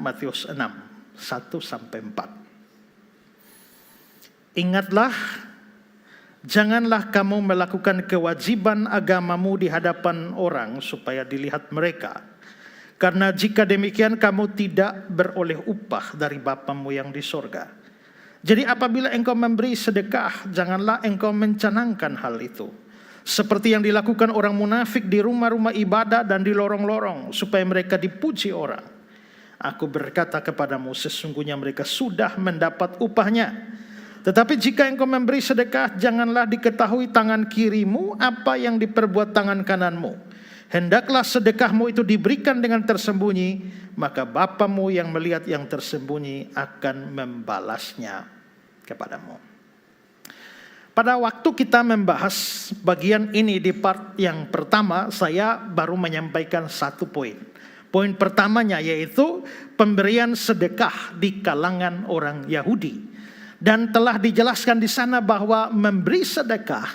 Matius 6, 1-4. Ingatlah, janganlah kamu melakukan kewajiban agamamu di hadapan orang supaya dilihat mereka. Karena jika demikian kamu tidak beroleh upah dari Bapamu yang di sorga. Jadi apabila engkau memberi sedekah, janganlah engkau mencanangkan hal itu. Seperti yang dilakukan orang munafik di rumah-rumah ibadah dan di lorong-lorong, supaya mereka dipuji orang. Aku berkata kepadamu, sesungguhnya mereka sudah mendapat upahnya. Tetapi jika engkau memberi sedekah, janganlah diketahui tangan kirimu apa yang diperbuat tangan kananmu. Hendaklah sedekahmu itu diberikan dengan tersembunyi, maka Bapamu yang melihat yang tersembunyi akan membalasnya kepadamu. Pada waktu kita membahas bagian ini di part yang pertama, saya baru menyampaikan satu poin. Poin pertamanya yaitu pemberian sedekah di kalangan orang Yahudi. Dan telah dijelaskan di sana bahwa memberi sedekah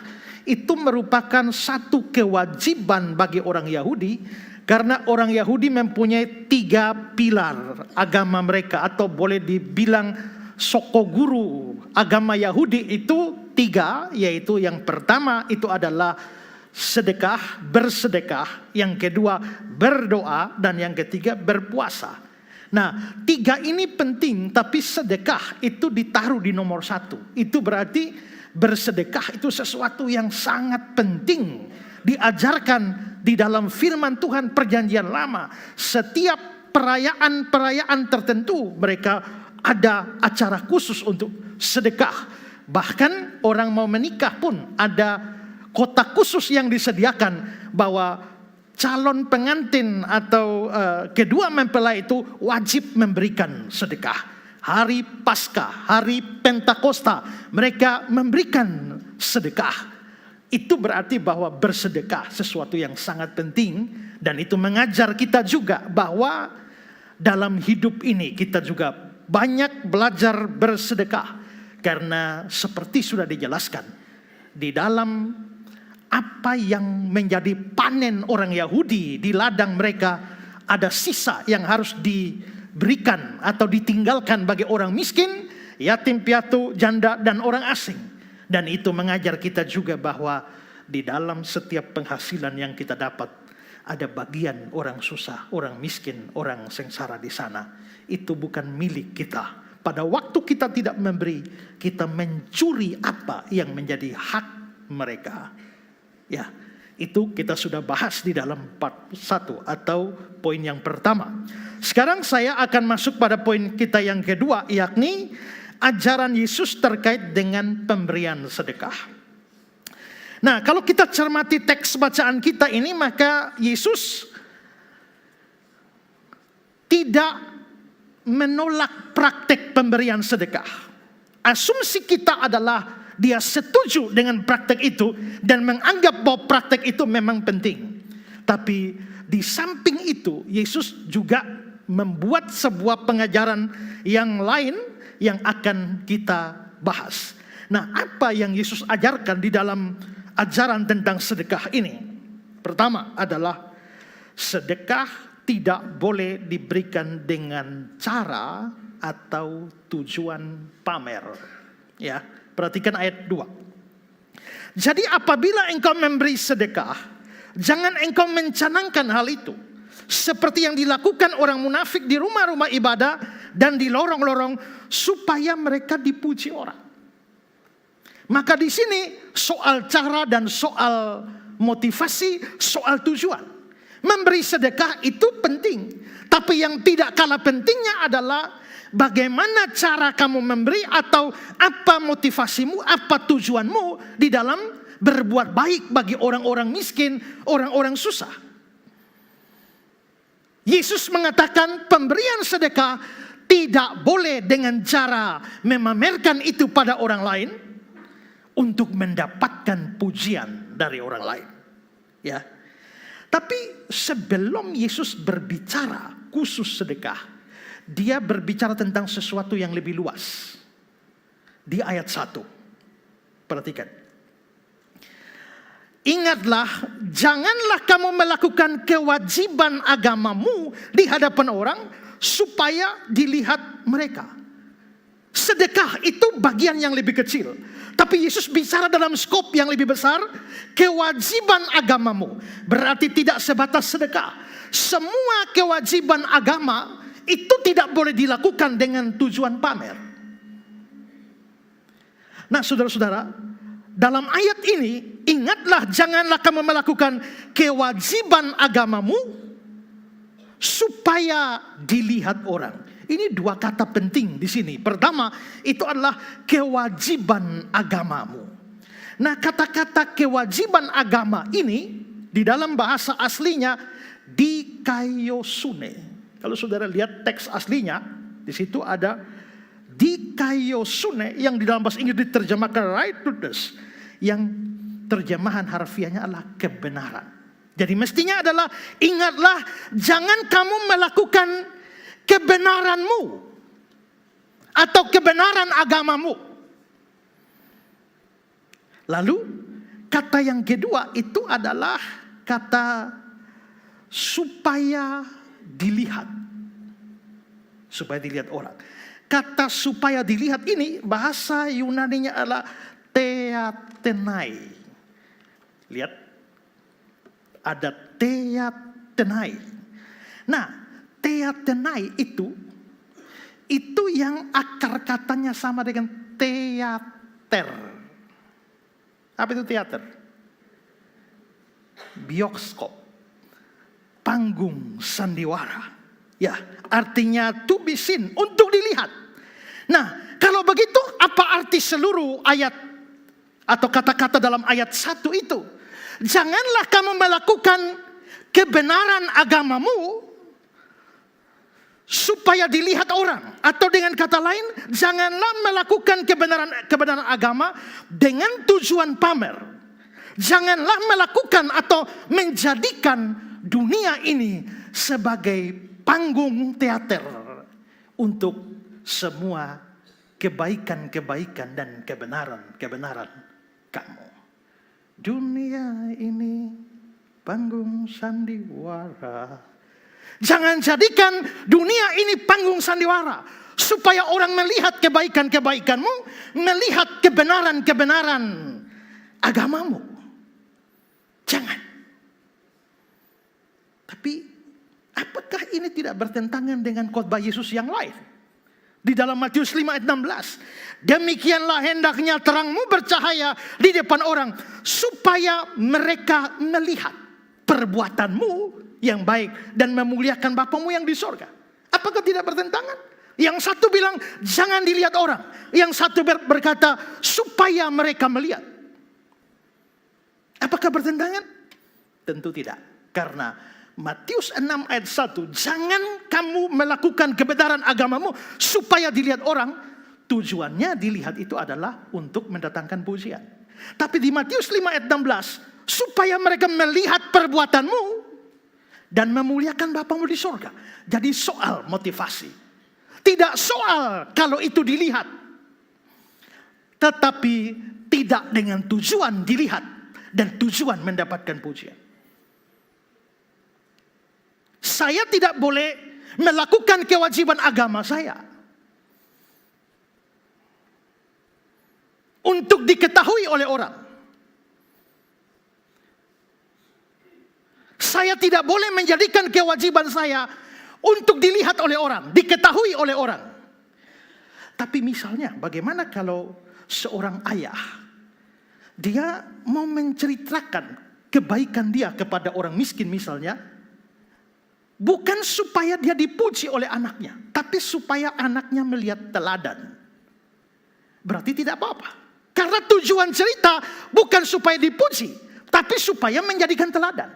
itu merupakan satu kewajiban bagi orang Yahudi. Karena orang Yahudi mempunyai 3 pilar agama mereka, atau boleh dibilang sokoguru agama Yahudi itu 3, yaitu yang pertama itu adalah sedekah, bersedekah, yang kedua berdoa, dan yang ketiga berpuasa. Nah, 3 ini penting, tapi sedekah itu ditaruh di nomor 1. Itu berarti bersedekah itu sesuatu yang sangat penting. Diajarkan di dalam firman Tuhan perjanjian lama. Setiap perayaan-perayaan tertentu mereka ada acara khusus untuk sedekah. Bahkan orang mau menikah pun ada kotak khusus yang disediakan bahwa calon pengantin atau kedua mempelai itu wajib memberikan sedekah. Hari Paskah, hari Pentakosta, mereka memberikan sedekah. Itu berarti bahwa bersedekah sesuatu yang sangat penting. Dan itu mengajar kita juga bahwa dalam hidup ini kita juga banyak belajar bersedekah. Karena seperti sudah dijelaskan, di dalam apa yang menjadi panen orang Yahudi di ladang mereka, ada sisa yang harus diberikan atau ditinggalkan bagi orang miskin, yatim piatu, janda, dan orang asing. Dan itu mengajar kita juga bahwa di dalam setiap penghasilan yang kita dapat, ada bagian orang susah, orang miskin, orang sengsara di sana. Itu bukan milik kita. Pada waktu kita tidak memberi, kita mencuri apa yang menjadi hak mereka. Ya, itu kita sudah bahas di dalam part 1 atau poin yang pertama. Sekarang saya akan masuk pada poin kita yang kedua, yakni ajaran Yesus terkait dengan pemberian sedekah. Nah, kalau kita cermati teks bacaan kita ini, maka Yesus tidak menolak praktek pemberian sedekah. Asumsi kita adalah dia setuju dengan praktek itu dan menganggap bahwa praktek itu memang penting. Tapi di samping itu, Yesus juga membuat sebuah pengajaran yang lain yang akan kita bahas. Nah, apa yang Yesus ajarkan di dalam ajaran tentang sedekah ini? Pertama adalah sedekah tidak boleh diberikan dengan cara atau tujuan pamer. Ya. Perhatikan ayat 2. Jadi apabila engkau memberi sedekah, jangan engkau mencanangkan hal itu. Seperti yang dilakukan orang munafik di rumah-rumah ibadah dan di lorong-lorong, supaya mereka dipuji orang. Maka di sini soal cara dan soal motivasi, soal tujuan. Memberi sedekah itu penting. Tapi yang tidak kalah pentingnya adalah bagaimana cara kamu memberi, atau apa motivasimu, apa tujuanmu di dalam berbuat baik bagi orang-orang miskin, orang-orang susah. Yesus mengatakan pemberian sedekah tidak boleh dengan cara memamerkan itu pada orang lain untuk mendapatkan pujian dari orang lain. Ya. Tapi sebelum Yesus berbicara khusus sedekah, dia berbicara tentang sesuatu yang lebih luas. Di ayat 1. Perhatikan. Ingatlah, janganlah kamu melakukan kewajiban agamamu di hadapan orang supaya dilihat mereka. Sedekah itu bagian yang lebih kecil. Tapi Yesus bicara dalam skop yang lebih besar. Kewajiban agamamu berarti tidak sebatas sedekah. Semua kewajiban agama itu tidak boleh dilakukan dengan tujuan pamer. Nah, saudara-saudara, dalam ayat ini, ingatlah janganlah kamu melakukan kewajiban agamamu supaya dilihat orang. Ini dua kata penting di sini. Pertama, itu adalah kewajiban agamamu. Nah, kata-kata kewajiban agama ini di dalam bahasa aslinya dikaiosune. Kalau saudara lihat teks aslinya, di situ ada dikaiosune yang di dalam bahasa Inggris diterjemahkan righteousness, yang terjemahan harfiahnya adalah kebenaran. Jadi mestinya adalah ingatlah jangan kamu melakukan kebenaranmu atau kebenaran agamamu. Lalu kata yang kedua itu adalah kata supaya dilihat. Supaya dilihat orang. Kata supaya dilihat ini bahasa Yunaninya adalah theatenai. Lihat, ada theatenai. Nah, theatenai itu yang akar katanya sama dengan teater. Apa itu teater? Bioskop, panggung sandiwara. Ya, artinya to be seen, untuk dilihat. Nah, kalau begitu apa arti seluruh ayat atau kata-kata dalam ayat 1 itu? Janganlah kamu melakukan kebenaran agamamu supaya dilihat orang. Atau dengan kata lain, janganlah melakukan kebenaran agama dengan tujuan pamer. Janganlah melakukan atau menjadikan dunia ini sebagai panggung teater untuk semua kebaikan-kebaikan dan kebenaran-kebenaran kamu. Dunia ini panggung sandiwara. Jangan jadikan dunia ini panggung sandiwara supaya orang melihat kebaikan-kebaikanmu, melihat kebenaran-kebenaran agamamu. Jangan. Tapi apakah ini tidak bertentangan dengan khotbah Yesus yang lain? Di dalam Matius 5 ayat 16. Demikianlah hendaknya terangmu bercahaya di depan orang, supaya mereka melihat perbuatanmu yang baik dan memuliakan Bapamu yang di sorga. Apakah tidak bertentangan? Yang satu bilang jangan dilihat orang, yang satu berkata supaya mereka melihat. Apakah bertentangan? Tentu tidak. Karena Matius 6 ayat 1, jangan kamu melakukan kebenaran agamamu supaya dilihat orang. Tujuannya dilihat itu adalah untuk mendatangkan pujian. Tapi di Matius 5 ayat 16, supaya mereka melihat perbuatanmu dan memuliakan Bapamu di sorga. Jadi soal motivasi. Tidak soal kalau itu dilihat. Tetapi tidak dengan tujuan dilihat dan tujuan mendapatkan pujian. Saya tidak boleh melakukan kewajiban agama saya untuk diketahui oleh orang. Saya tidak boleh menjadikan kewajiban saya untuk dilihat oleh orang, diketahui oleh orang. Tapi misalnya, bagaimana kalau seorang ayah, dia mau menceritakan kebaikan dia kepada orang miskin misalnya, bukan supaya dia dipuji oleh anaknya, tapi supaya anaknya melihat teladan. Berarti tidak apa-apa. Karena tujuan cerita bukan supaya dipuji, tapi supaya menjadikan teladan.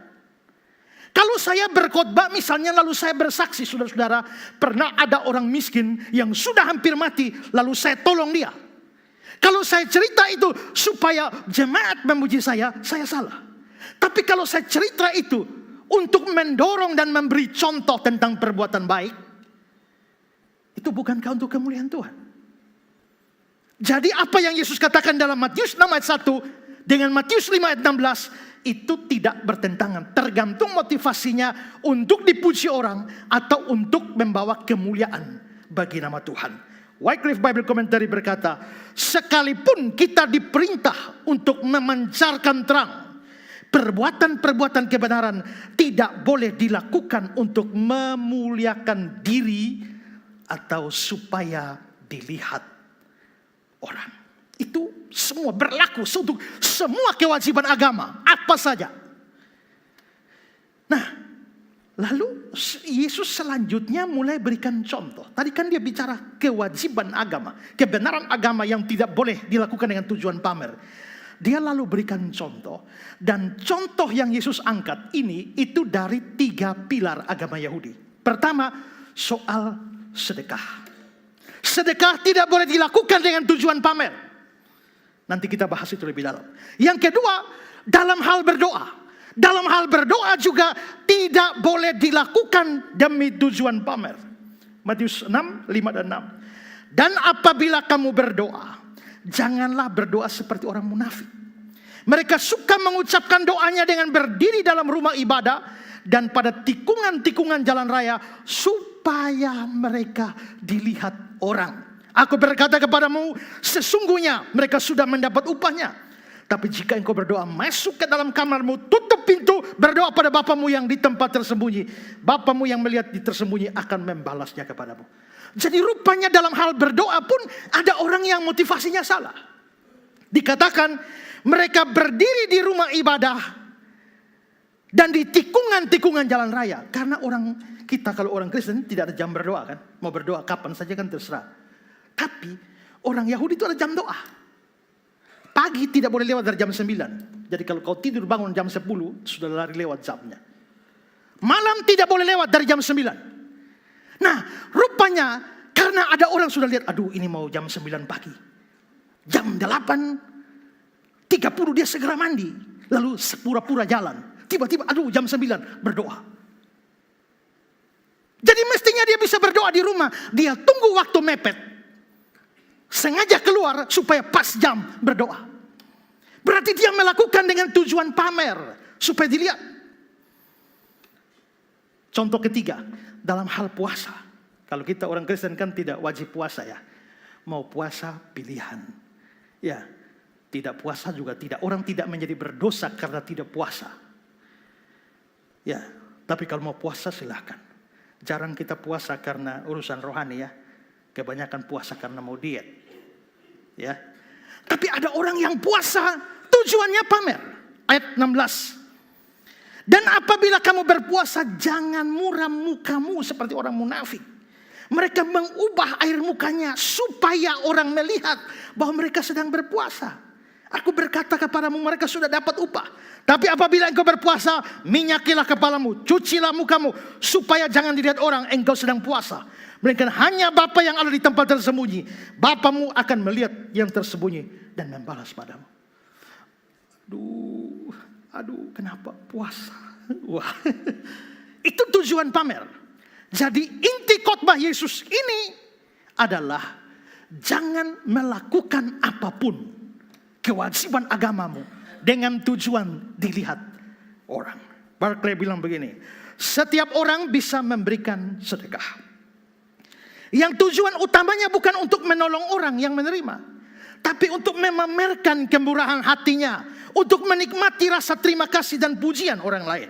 Kalau saya berkhotbah misalnya lalu saya bersaksi, saudara-saudara, pernah ada orang miskin yang sudah hampir mati, lalu saya tolong dia. Kalau saya cerita itu supaya jemaat memuji saya salah. Tapi kalau saya cerita itu untuk mendorong dan memberi contoh tentang perbuatan baik, itu bukankah untuk kemuliaan Tuhan? Jadi apa yang Yesus katakan dalam Matius 6 ayat 1, dengan Matius 5 ayat 16 itu tidak bertentangan. Tergantung motivasinya untuk dipuji orang atau untuk membawa kemuliaan bagi nama Tuhan. Wycliffe Bible Commentary berkata, sekalipun kita diperintah untuk memancarkan terang, perbuatan-perbuatan kebenaran tidak boleh dilakukan untuk memuliakan diri atau supaya dilihat orang. Itu semua berlaku untuk semua kewajiban agama, apa saja. Nah, lalu Yesus selanjutnya mulai berikan contoh. Tadi kan dia bicara kewajiban agama, kebenaran agama yang tidak boleh dilakukan dengan tujuan pamer. Dia lalu berikan contoh. Dan contoh yang Yesus angkat ini itu dari 3 pilar agama Yahudi. Pertama, soal sedekah. Sedekah tidak boleh dilakukan dengan tujuan pamer. Nanti kita bahas itu lebih dalam. Yang kedua, dalam hal berdoa. Dalam hal berdoa juga tidak boleh dilakukan demi tujuan pamer. Matius 6, 5 dan 6. Dan apabila kamu berdoa, janganlah berdoa seperti orang munafik. Mereka suka mengucapkan doanya dengan berdiri dalam rumah ibadah dan pada tikungan-tikungan jalan raya supaya mereka dilihat orang. Aku berkata kepadamu, sesungguhnya mereka sudah mendapat upahnya. Tapi jika engkau berdoa, masuk ke dalam kamarmu, tutup pintu, berdoa pada Bapamu yang di tempat tersembunyi. Bapamu yang melihat di tersembunyi akan membalasnya kepadamu. Jadi rupanya dalam hal berdoa pun ada orang yang motivasinya salah. Dikatakan mereka berdiri di rumah ibadah dan di tikungan-tikungan jalan raya. Karena orang kita kalau orang Kristen tidak ada jam berdoa kan. Mau berdoa kapan saja kan terserah. Tapi orang Yahudi itu ada jam doa. Pagi tidak boleh lewat dari jam 9. Jadi kalau kau tidur bangun jam 10 sudah lari lewat jamnya. Malam tidak boleh lewat dari jam 9. Nah rupanya karena ada orang sudah lihat, aduh ini mau jam 9 pagi. Jam 8.30 dia segera mandi. Lalu pura-pura jalan. Tiba-tiba aduh jam 9 berdoa. Jadi mestinya dia bisa berdoa di rumah. Dia tunggu waktu mepet. Sengaja keluar supaya pas jam berdoa. Berarti dia melakukan dengan tujuan pamer. Supaya dilihat. Contoh ketiga. Dalam hal puasa. Kalau kita orang Kristen kan tidak wajib puasa ya. Mau puasa pilihan. Ya. Tidak puasa juga tidak. Orang tidak menjadi berdosa karena tidak puasa. Ya. Tapi kalau mau puasa silahkan. Jarang kita puasa karena urusan rohani ya. Kebanyakan puasa karena mau diet. Ya. Tapi ada orang yang puasa tujuannya pamer. Ayat 16. Dan apabila kamu berpuasa jangan muram mukamu seperti orang munafik. Mereka mengubah air mukanya supaya orang melihat bahwa mereka sedang berpuasa. Aku berkata kepadamu mereka sudah dapat upah. Tapi apabila engkau berpuasa, minyakilah kepalamu, cucilah mukamu supaya jangan dilihat orang engkau sedang puasa. Melainkan hanya Bapa yang ada di tempat tersembunyi. Bapamu akan melihat yang tersembunyi dan membalas padamu. Aduh, kenapa puasa? Wah, itu tujuan pamer. Jadi inti khotbah Yesus ini adalah jangan melakukan apapun kewajiban agamamu dengan tujuan dilihat orang. Barclay bilang begini, setiap orang bisa memberikan sedekah. Yang tujuan utamanya bukan untuk menolong orang yang menerima. Tapi untuk memamerkan kemurahan hatinya. Untuk menikmati rasa terima kasih dan pujian orang lain.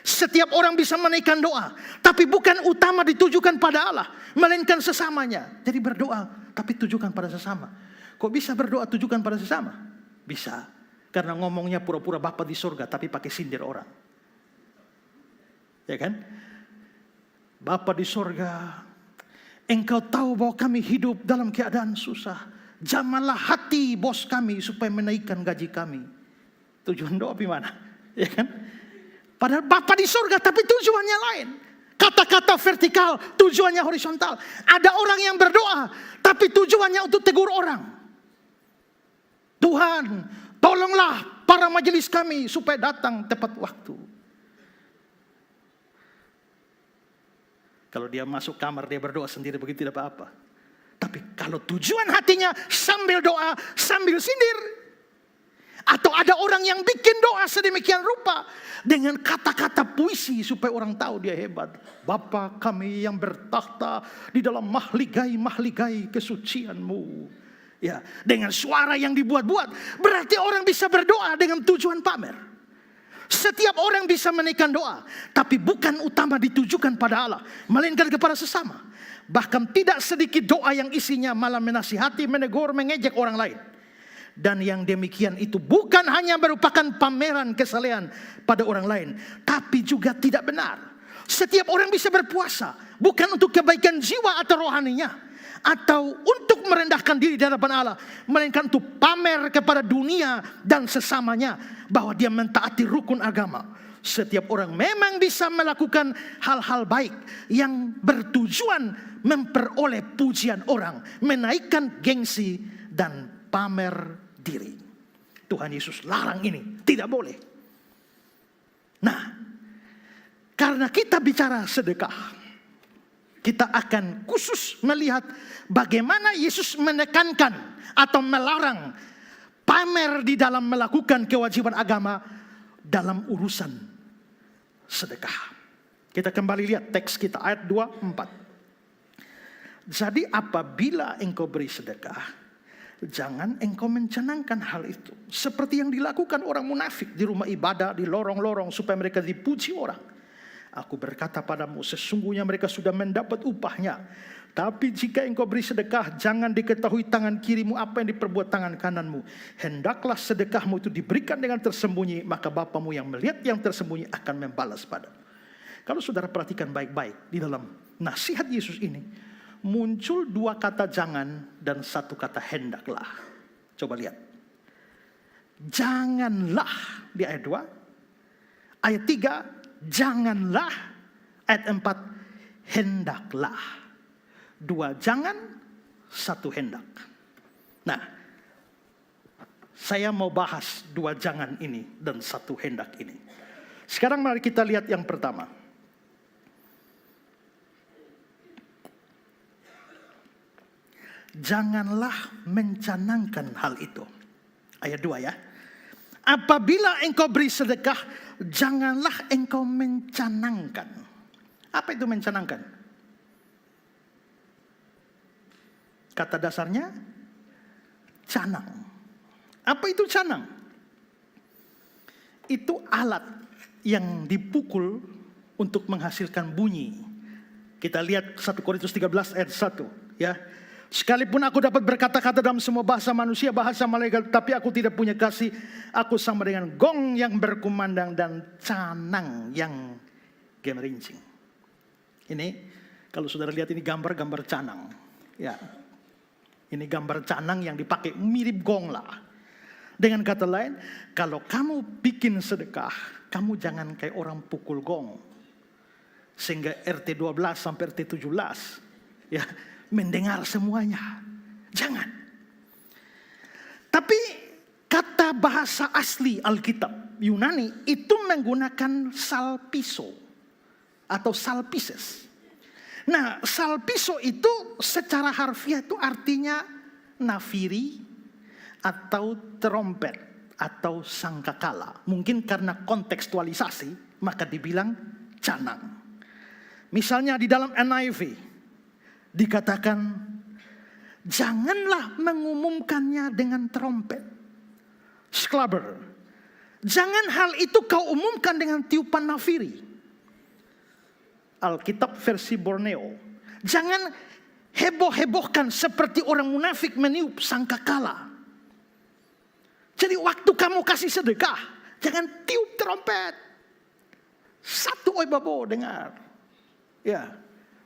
Setiap orang bisa menaikkan doa. Tapi bukan utama ditujukan pada Allah. Melainkan sesamanya. Jadi berdoa tapi tujukan pada sesama. Kok bisa berdoa tujukan pada sesama? Bisa. Karena ngomongnya pura-pura Bapa di surga tapi pakai sindir orang. Ya kan? Bapa di surga, engkau tahu bahwa kami hidup dalam keadaan susah. Jamahlah hati bos kami supaya menaikkan gaji kami. Tujuan doa gimana? Ya kan? Padahal Bapa di surga tapi tujuannya lain. Kata-kata vertikal, tujuannya horizontal. Ada orang yang berdoa tapi tujuannya untuk tegur orang. Tuhan, tolonglah para majelis kami supaya datang tepat waktu. Kalau dia masuk kamar, dia berdoa sendiri begitu tidak apa-apa. Tapi kalau tujuan hatinya sambil doa, sambil sindir. Atau ada orang yang bikin doa sedemikian rupa dengan kata-kata puisi supaya orang tahu dia hebat. Bapa kami yang bertakhta di dalam mahligai-mahligai kesucianmu. Ya, dengan suara yang dibuat-buat. Berarti orang bisa berdoa dengan tujuan pamer. Setiap orang bisa menaikkan doa, tapi bukan utama ditujukan pada Allah, melainkan kepada sesama. Bahkan tidak sedikit doa yang isinya malah menasihati, menegur, mengejek orang lain. Dan yang demikian itu bukan hanya merupakan pameran kesalehan pada orang lain, tapi juga tidak benar. Setiap orang bisa berpuasa bukan untuk kebaikan jiwa atau rohaninya, atau untuk merendahkan diri di hadapan Allah, melainkan untuk pamer kepada dunia dan sesamanya bahwa dia mentaati rukun agama. Setiap orang memang bisa melakukan hal-hal baik yang bertujuan memperoleh pujian orang, menaikkan gengsi dan pamer diri. Tuhan Yesus larang ini, tidak boleh. Nah, karena kita bicara sedekah, kita akan khusus melihat bagaimana Yesus menekankan atau melarang pamer di dalam melakukan kewajiban agama dalam urusan sedekah. Kita kembali lihat teks kita ayat 24. Jadi apabila engkau beri sedekah, jangan engkau mencanangkan hal itu seperti yang dilakukan orang munafik di rumah ibadah, di lorong-lorong supaya mereka dipuji orang. Aku berkata padamu, sesungguhnya mereka sudah mendapat upahnya. Tapi jika engkau beri sedekah, jangan diketahui tangan kirimu apa yang diperbuat tangan kananmu. Hendaklah sedekahmu itu diberikan dengan tersembunyi, maka Bapamu yang melihat yang tersembunyi akan membalas padamu. Kalau saudara perhatikan baik-baik di dalam nasihat Yesus ini, muncul dua kata jangan dan satu kata hendaklah. Coba lihat. Janganlah di ayat 2. Ayat 3, janganlah. Ayat 4, hendaklah. Dua jangan, satu hendak. Nah, saya mau bahas dua jangan ini dan satu hendak ini. Sekarang mari kita lihat yang pertama. Janganlah mencanangkan hal itu. Ayat 2 ya. Apabila engkau beri sedekah, janganlah engkau mencanangkan. Apa itu mencanangkan? Kata dasarnya canang. Apa itu canang? Itu alat yang dipukul untuk menghasilkan bunyi. Kita lihat 1 Korintus 13 ayat 1 ya. Sekalipun aku dapat berkata-kata dalam semua bahasa manusia, bahasa malaikat, tapi aku tidak punya kasih, aku sama dengan gong yang berkumandang dan canang yang gemerincing. Ini kalau saudara lihat ini gambar canang. Ya. Ini gambar canang yang dipakai mirip gong lah. Dengan kata lain, kalau kamu bikin sedekah, kamu jangan kayak orang pukul gong. Sehingga RT 12 sampai RT 17 ya mendengar semuanya. Jangan. Tapi kata bahasa asli Alkitab Yunani itu menggunakan salpiso atau salpises. Nah, salpiso itu secara harfiah itu artinya nafiri atau trompet atau sangkakala. Mungkin karena kontekstualisasi maka dibilang canang. Misalnya di dalam NIV dikatakan, janganlah mengumumkannya dengan trompet. Sklaber. Jangan hal itu kau umumkan dengan tiupan nafiri. Alkitab versi Borneo. Jangan heboh-hebohkan seperti orang munafik meniup sangkakala. Jadi waktu kamu kasih sedekah, jangan tiup trompet. Satu oi babo dengar. Ya.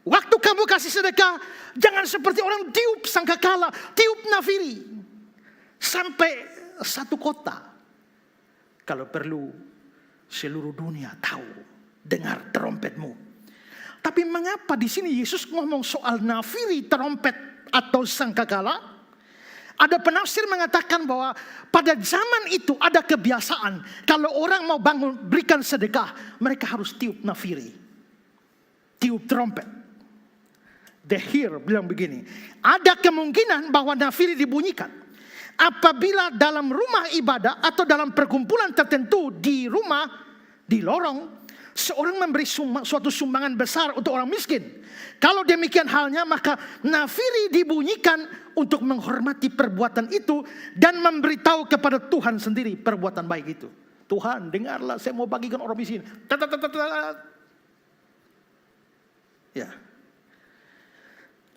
Waktu kamu kasih sedekah, jangan seperti orang tiup sangkakala, tiup nafiri. Sampai satu kota. Kalau perlu seluruh dunia tahu, dengar trompetmu. Tapi mengapa di sini Yesus ngomong soal nafiri, trompet atau sangkakala? Ada penafsir mengatakan bahwa pada zaman itu ada kebiasaan. Kalau orang mau berikan sedekah, mereka harus tiup nafiri. Tiup trompet. The Here bilang begini, ada kemungkinan bahwa nafiri dibunyikan apabila dalam rumah ibadah atau dalam perkumpulan tertentu di rumah, di lorong, seorang memberi suatu sumbangan besar untuk orang miskin. Kalau demikian halnya, maka nafiri dibunyikan untuk menghormati perbuatan itu dan memberitahu kepada Tuhan sendiri perbuatan baik itu. Tuhan, dengarlah, saya mau bagikan orang miskin. Ya.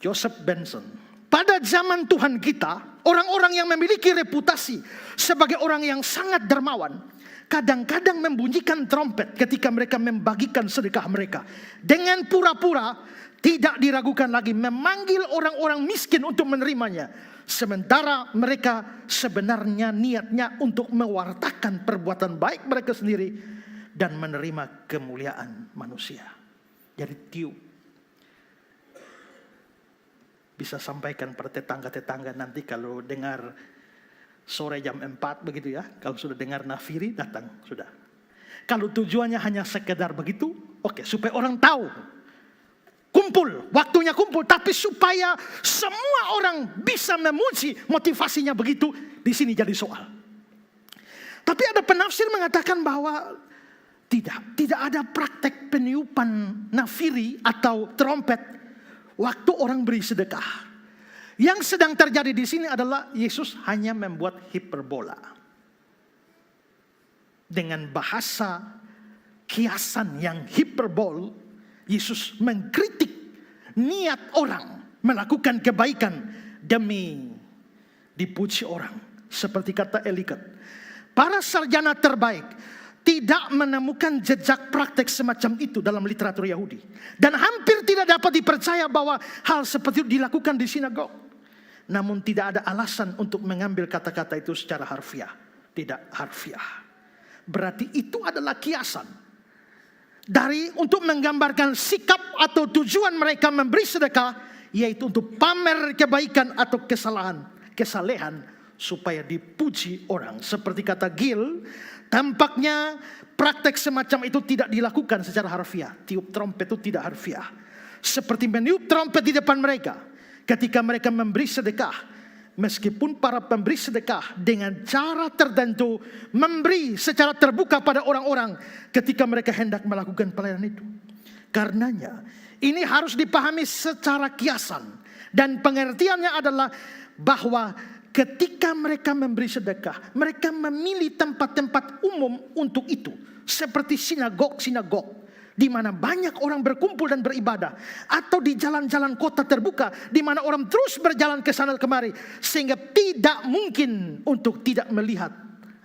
Joseph Benson. Pada zaman Tuhan kita, orang-orang yang memiliki reputasi sebagai orang yang sangat dermawan, kadang-kadang membunyikan trompet ketika mereka membagikan sedekah mereka. Dengan pura-pura tidak diragukan lagi memanggil orang-orang miskin untuk menerimanya. Sementara mereka sebenarnya niatnya untuk mewartakan perbuatan baik mereka sendiri dan menerima kemuliaan manusia. Jadi tiup. Bisa sampaikan pada tetangga-tetangga nanti kalau dengar sore jam 4 begitu ya. Kalau sudah dengar nafiri datang sudah. Kalau tujuannya hanya sekedar begitu, oke, supaya orang tahu. Kumpul, waktunya kumpul, tapi supaya semua orang bisa memuji, motivasinya begitu, di sini jadi soal. Tapi ada penafsir mengatakan bahwa tidak ada praktek peniupan nafiri atau trompet waktu orang beri sedekah. Yang sedang terjadi di sini adalah Yesus hanya membuat hiperbola. Dengan bahasa kiasan yang hiperbol, Yesus mengkritik niat orang melakukan kebaikan demi dipuji orang. Seperti kata Eliot, para sarjana terbaik tidak menemukan jejak praktek semacam itu dalam literatur Yahudi. Dan hampir tidak dapat dipercaya bahwa hal seperti itu dilakukan di sinagog. Namun tidak ada alasan untuk mengambil kata-kata itu secara harfiah. Tidak harfiah. Berarti itu adalah kiasan. Untuk menggambarkan sikap atau tujuan mereka memberi sedekah, yaitu untuk pamer kebaikan atau kesalehan supaya dipuji orang. Seperti kata Gill, tampaknya praktek semacam itu tidak dilakukan secara harfiah. Tiup trompet itu tidak harfiah. Seperti meniup trompet di depan mereka ketika mereka memberi sedekah. Meskipun para pemberi sedekah dengan cara tertentu memberi secara terbuka pada orang-orang ketika mereka hendak melakukan pelayanan itu. Karenanya ini harus dipahami secara kiasan. Dan pengertiannya adalah bahwa ketika mereka memberi sedekah, mereka memilih tempat-tempat umum untuk itu. Seperti sinagog-sinagog, di mana banyak orang berkumpul dan beribadah, atau di jalan-jalan kota terbuka di mana orang terus berjalan ke sana kemari, sehingga tidak mungkin untuk tidak melihat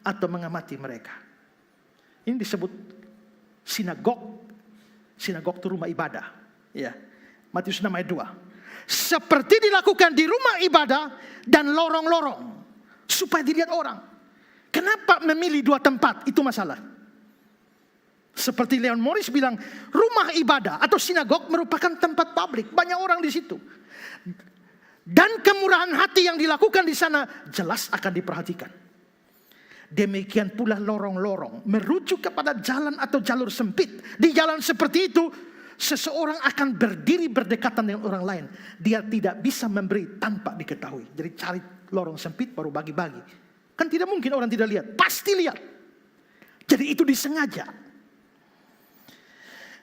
atau mengamati mereka. Ini disebut sinagog. Sinagog itu rumah ibadah. Ya, Matius 6 ayat 2. Seperti dilakukan di rumah ibadah dan lorong-lorong supaya dilihat orang. Kenapa memilih dua tempat? Itu masalah. Seperti Leon Morris bilang, rumah ibadah atau sinagog merupakan tempat publik. Banyak orang di situ. Dan kemurahan hati yang dilakukan di sana jelas akan diperhatikan. Demikian pula lorong-lorong merujuk kepada jalan atau jalur sempit. Di jalan seperti itu, seseorang akan berdiri berdekatan dengan orang lain. Dia tidak bisa memberi tanpa diketahui. Jadi cari lorong sempit baru bagi-bagi. Kan tidak mungkin orang tidak lihat. Pasti lihat. Jadi itu disengaja.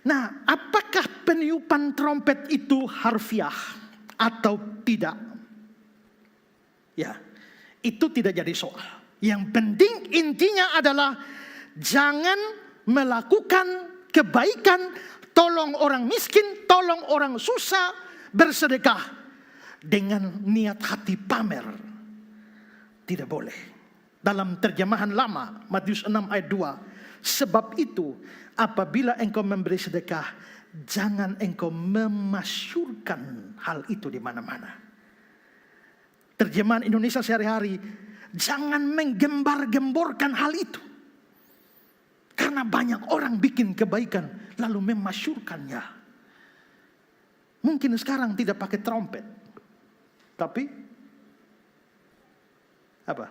Nah, apakah peniupan trompet itu harfiah atau tidak? Ya, itu tidak jadi soal. Yang penting intinya adalah jangan melakukan kebaikan, tolong orang miskin, tolong orang susah, bersedekah dengan niat hati pamer. Tidak boleh. Dalam terjemahan lama, Matius 6 ayat 2, sebab itu apabila engkau memberi sedekah, jangan engkau memasyurkan hal itu di mana-mana. Terjemahan Indonesia sehari-hari, jangan menggembar-gemborkan hal itu. Karena banyak orang bikin kebaikan lalu memasyurkannya. Mungkin sekarang tidak pakai trompet, tapi apa?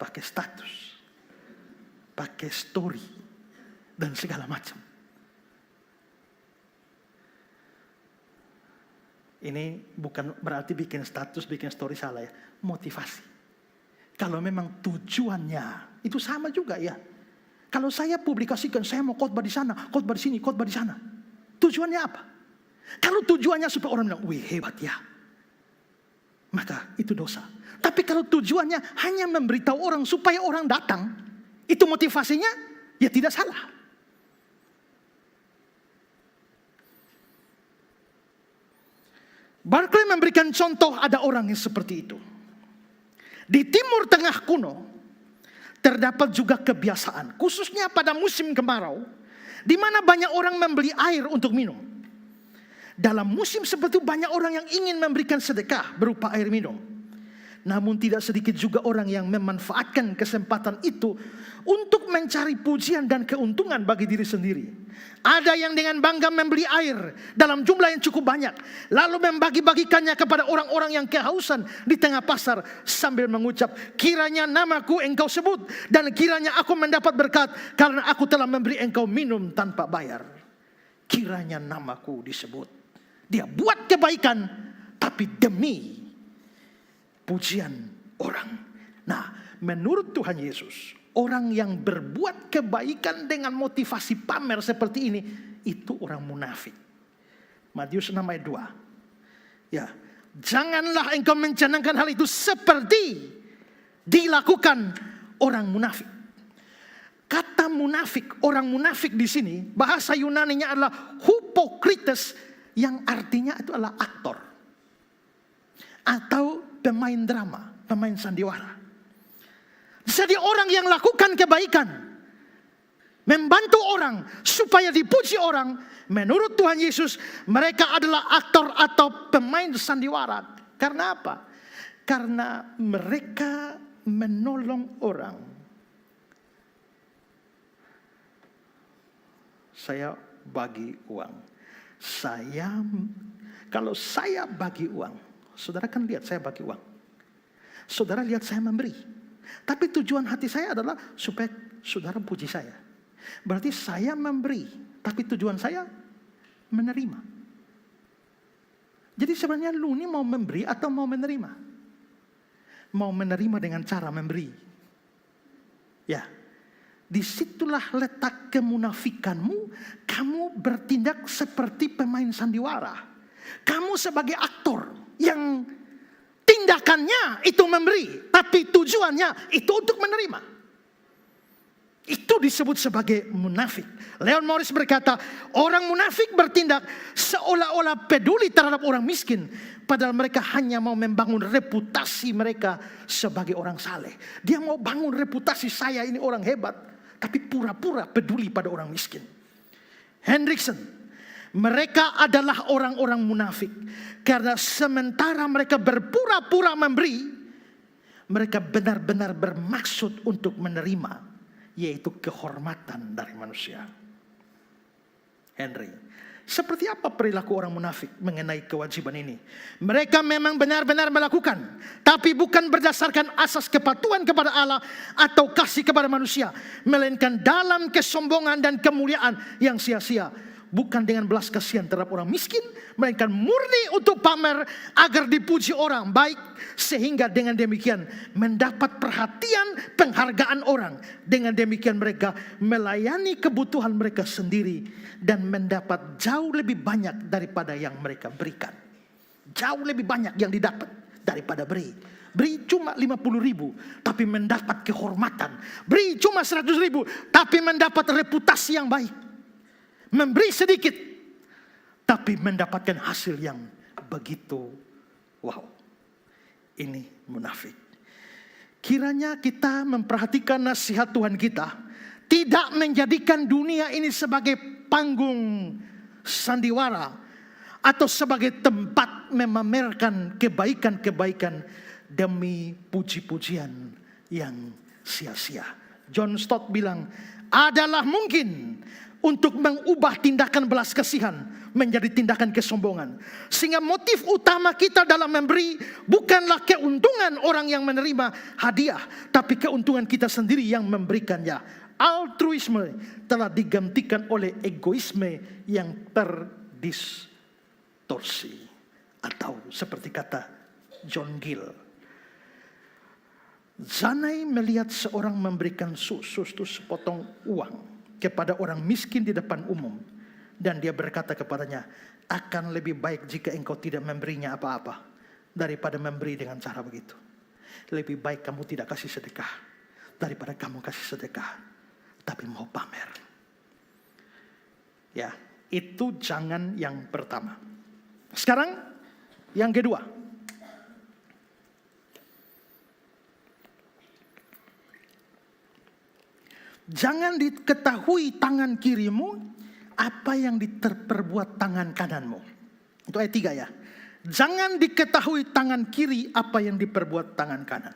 Pakai status, pakai story, dan segala macam. Ini bukan berarti bikin status, bikin story salah ya. Motivasi. Kalau memang tujuannya, itu sama juga ya. Kalau saya publikasikan, saya mau khotbah di sana, khotbah di sini, khotbah di sana. Tujuannya apa? Kalau tujuannya supaya orang bilang, wih hebat ya. Maka itu dosa. Tapi kalau tujuannya hanya memberitahu orang supaya orang datang, itu motivasinya, ya tidak salah. Barclay memberikan contoh ada orang yang seperti itu. Di Timur Tengah kuno, terdapat juga kebiasaan, khususnya pada musim kemarau, di mana banyak orang membeli air untuk minum. Dalam musim seperti itu banyak orang yang ingin memberikan sedekah berupa air minum. Namun tidak sedikit juga orang yang memanfaatkan kesempatan itu untuk mencari pujian dan keuntungan bagi diri sendiri. Ada yang dengan bangga membeli air dalam jumlah yang cukup banyak, lalu membagi-bagikannya kepada orang-orang yang kehausan di tengah pasar sambil mengucap, kiranya namaku engkau sebut dan kiranya aku mendapat berkat karena aku telah memberi engkau minum tanpa bayar. Kiranya namaku disebut. Dia buat kebaikan tapi demi pujian orang. Nah, menurut Tuhan Yesus, orang yang berbuat kebaikan dengan motivasi pamer seperti ini, itu orang munafik. Matius 6 ayat 2. Ya, janganlah engkau mencanangkan hal itu seperti dilakukan orang munafik. Kata munafik, orang munafik di sini, bahasa Yunaninya adalah hypocrites, yang artinya itu adalah aktor. Atau pemain drama, pemain sandiwara. Jadi orang yang lakukan kebaikan, membantu orang supaya dipuji orang, menurut Tuhan Yesus mereka adalah aktor atau pemain sandiwara. Karena apa? Karena mereka menolong orang. Saya bagi uang. Kalau saya bagi uang, saudara kan lihat saya bagi uang. Saudara lihat saya memberi. Tapi tujuan hati saya adalah supaya saudara puji saya. Berarti saya memberi, tapi tujuan saya menerima. Jadi sebenarnya lu ini mau memberi atau mau menerima? Mau menerima dengan cara memberi. Ya. Disitulah letak kemunafikanmu. Kamu bertindak seperti pemain sandiwara. Kamu sebagai aktor yang tindakannya itu memberi, tapi tujuannya itu untuk menerima. Itu disebut sebagai munafik. Leon Morris berkata, orang munafik bertindak seolah-olah peduli terhadap orang miskin, padahal mereka hanya mau membangun reputasi mereka sebagai orang saleh. Dia mau bangun reputasi, saya ini orang hebat, tapi pura-pura peduli pada orang miskin. Hendrickson, mereka adalah orang-orang munafik. Karena sementara mereka berpura-pura memberi, mereka benar-benar bermaksud untuk menerima, yaitu kehormatan dari manusia. Henry, seperti apa perilaku orang munafik mengenai kewajiban ini? Mereka memang benar-benar melakukan, tapi bukan berdasarkan asas kepatuhan kepada Allah atau kasih kepada manusia, melainkan dalam kesombongan dan kemuliaan yang sia-sia. Bukan dengan belas kasihan terhadap orang miskin, melainkan murni untuk pamer agar dipuji orang baik, sehingga dengan demikian mendapat perhatian, penghargaan orang. Dengan demikian mereka melayani kebutuhan mereka sendiri dan mendapat jauh lebih banyak daripada yang mereka berikan. Jauh lebih banyak yang didapat daripada beri. Beri cuma 50.000 tapi mendapat kehormatan. Beri cuma 100.000 tapi mendapat reputasi yang baik. Memberi sedikit tapi mendapatkan hasil yang begitu wow. Ini munafik. Kiranya kita memperhatikan nasihat Tuhan kita, tidak menjadikan dunia ini sebagai panggung sandiwara atau sebagai tempat memamerkan kebaikan-kebaikan demi puji-pujian yang sia-sia. John Stott bilang, adalah mungkin untuk mengubah tindakan belas kasihan menjadi tindakan kesombongan. Sehingga motif utama kita dalam memberi bukanlah keuntungan orang yang menerima hadiah, tapi keuntungan kita sendiri yang memberikannya. Altruisme telah digantikan oleh egoisme yang terdistorsi. Atau seperti kata John Gill, Zanai melihat seorang memberikan sepotong uang kepada orang miskin di depan umum. Dan dia berkata kepadanya, akan lebih baik jika engkau tidak memberinya apa-apa daripada memberi dengan cara begitu. Lebih baik kamu tidak kasih sedekah daripada kamu kasih sedekah tapi mau pamer. Ya, itu jangan yang pertama. Sekarang yang kedua. Jangan diketahui tangan kirimu apa yang diperbuat tangan kananmu. Itu ayat 3 ya. Jangan diketahui tangan kiri apa yang diperbuat tangan kanan.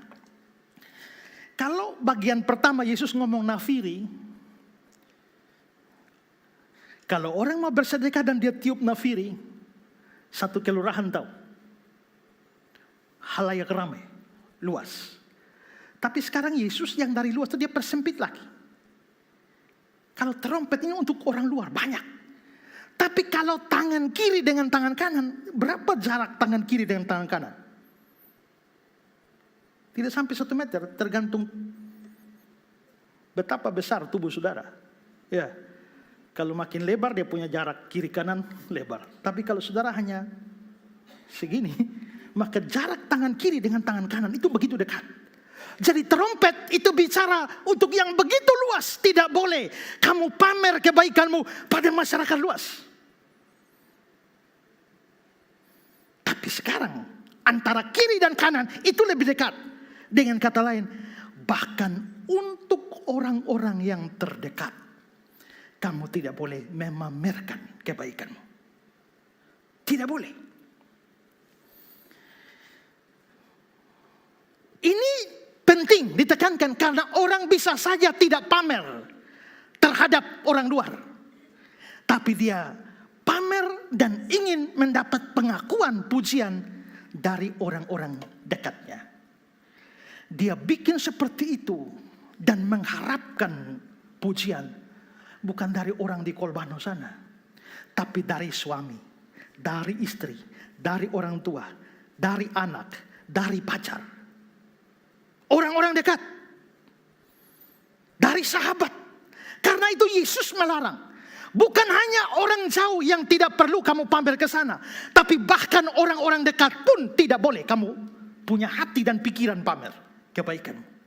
Kalau bagian pertama Yesus ngomong nafiri, kalau orang mau bersedekah dan dia tiup nafiri, satu kelurahan tahu. Halayak ramai, luas. Tapi sekarang Yesus yang dari luas itu dia persempit lagi. Kalau trompet ini untuk orang luar banyak. Tapi kalau tangan kiri dengan tangan kanan, berapa jarak tangan kiri dengan tangan kanan? Tidak sampai 1 meter, tergantung betapa besar tubuh saudara. Ya, kalau makin lebar dia punya jarak kiri kanan lebar. Tapi kalau saudara hanya segini, maka jarak tangan kiri dengan tangan kanan itu begitu dekat. Jadi trompet itu bicara untuk yang begitu luas. Tidak boleh kamu pamer kebaikanmu pada masyarakat luas. Tapi sekarang antara kiri dan kanan itu lebih dekat. Dengan kata lain, bahkan untuk orang-orang yang terdekat, kamu tidak boleh memamerkan kebaikanmu. Tidak boleh. Ini penting ditekankan karena orang bisa saja tidak pamer terhadap orang luar. Tapi dia pamer dan ingin mendapat pengakuan pujian dari orang-orang dekatnya. Dia bikin seperti itu dan mengharapkan pujian bukan dari orang di Kolbano sana, tapi dari suami, dari istri, dari orang tua, dari anak, dari pacar. Orang-orang dekat. Dari sahabat. Karena itu Yesus melarang. Bukan hanya orang jauh yang tidak perlu kamu pamer ke sana. Tapi bahkan orang-orang dekat pun tidak boleh kamu punya hati dan pikiran pamer kebaikanmu.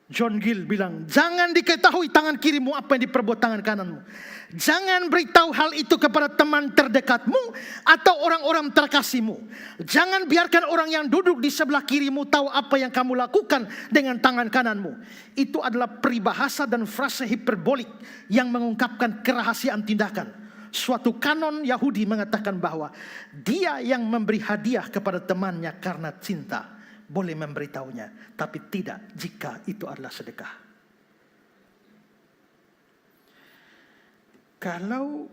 John Gill bilang, jangan diketahui tangan kirimu apa yang diperbuat tangan kananmu. Jangan beritahu hal itu kepada teman terdekatmu atau orang-orang terkasihmu. Jangan biarkan orang yang duduk di sebelah kirimu tahu apa yang kamu lakukan dengan tangan kananmu. Itu adalah peribahasa dan frase hiperbolik yang mengungkapkan kerahasiaan tindakan. Suatu kanon Yahudi mengatakan bahwa dia yang memberi hadiah kepada temannya karena cinta boleh memberitahunya, tapi tidak jika itu adalah sedekah. Kalau